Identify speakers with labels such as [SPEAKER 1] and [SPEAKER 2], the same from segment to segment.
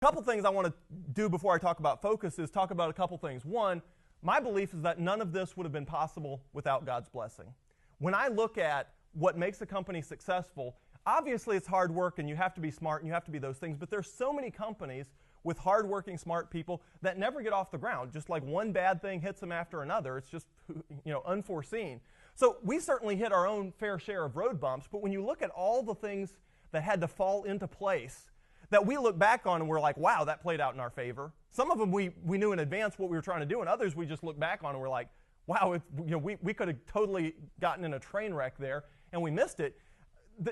[SPEAKER 1] A couple things I want to do before I talk about focus is talk about a couple things. One, my belief is that none of this would have been possible without God's blessing. When I look at what makes a company successful, obviously it's hard work and you have to be smart and you have to be those things, but there's so many companies with hardworking, smart people that never get off the ground. Just like one bad thing hits them after another. It's just, unforeseen. So we certainly hit our own fair share of road bumps, but when you look at all the things that had to fall into place that we look back on and we're like, wow, that played out in our favor. Some of them we knew in advance what we were trying to do, and others we just look back on and we're like, wow, we could have totally gotten in a train wreck there and we missed it.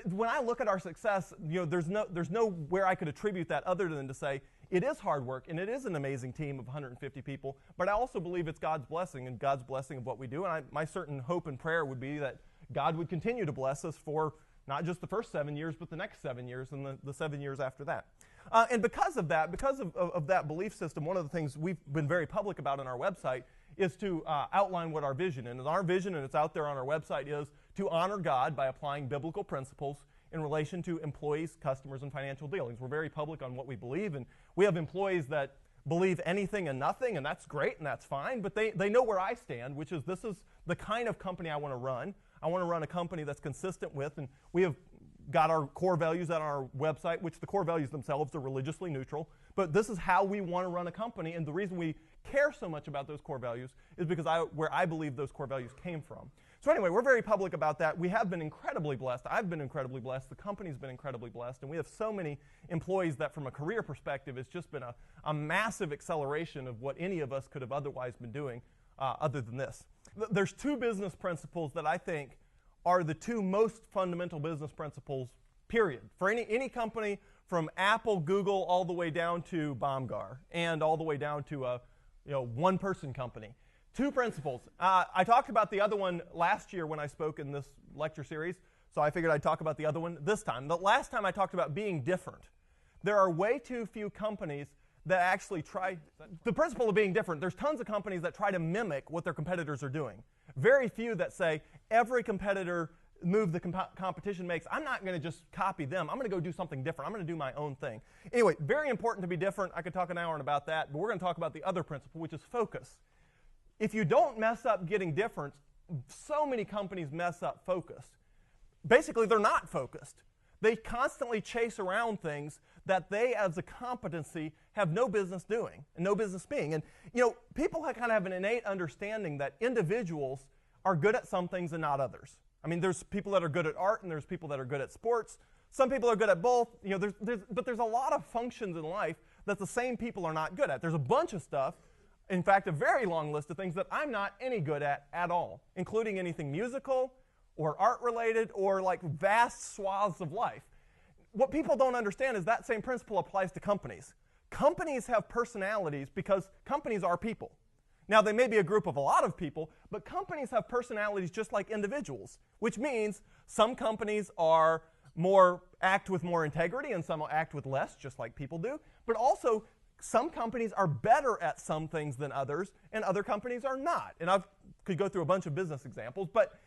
[SPEAKER 1] When I look at our success, there's nowhere I could attribute that other than to say it is hard work and it is an amazing team of 150 people, but I also believe it's God's blessing and God's blessing of what we do. And my certain hope and prayer would be that God would continue to bless us for not just the first 7 years, but the next 7 years and the 7 years after that. And because of that, because of that belief system, one of the things we've been very public about on our website is to outline what our vision is. And our vision, and it's out there on our website, is to honor God by applying biblical principles in relation to employees, customers, and financial dealings. We're very public on what we believe, and we have employees that believe anything and nothing, and that's great and that's fine, but they know where I stand, which is this is the kind of company I want to run. I want to run a company that's consistent with, and we have got our core values on our website, which the core values themselves are religiously neutral, but this is how we want to run a company, and the reason we care so much about those core values is because where I believe those core values came from. So anyway, we're very public about that. We have been incredibly blessed. I've been incredibly blessed. The company's been incredibly blessed, and we have so many employees that from a career perspective, it's just been a massive acceleration of what any of us could have otherwise been doing other than this. There's two business principles that I think are the two most fundamental business principles, period. For any company from Apple, Google, all the way down to Bomgar, and all the way down to a one-person company. Two principles. I talked about the other one last year when I spoke in this lecture series, so I figured I'd talk about the other one this time. The last time I talked about being different. There are way too few companies that actually try the principle of being different. There's tons of companies that try to mimic what their competitors are doing. Very few that say every competitor move the competition makes, I'm not going to just copy them. I'm going to go do something different. I'm going to do my own thing. Anyway, very important to be different. I could talk an hour about that, but we're going to talk about the other principle, which is focus. If you don't mess up getting different, so many companies mess up focus. Basically, they're not focused. They constantly chase around things that they, as a competency, have no business doing and no business being. And, people kind of have an innate understanding that individuals are good at some things and not others. I mean, there's people that are good at art and there's people that are good at sports. Some people are good at both, but there's a lot of functions in life that the same people are not good at. There's a bunch of stuff, in fact, a very long list of things that I'm not any good at all, including anything musical or art-related or like vast swaths of life. What people don't understand is that same principle applies to companies. Companies have personalities because companies are people. Now, they may be a group of a lot of people, but companies have personalities just like individuals, which means some companies act with more integrity and some will act with less, just like people do. But also, some companies are better at some things than others, and other companies are not. And I could go through a bunch of business examples, but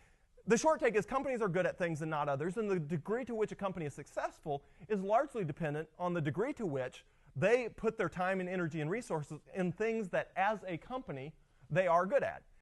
[SPEAKER 1] the short take is companies are good at things and not others, and the degree to which a company is successful is largely dependent on the degree to which they put their time and energy and resources in things that, as a company, they are good at.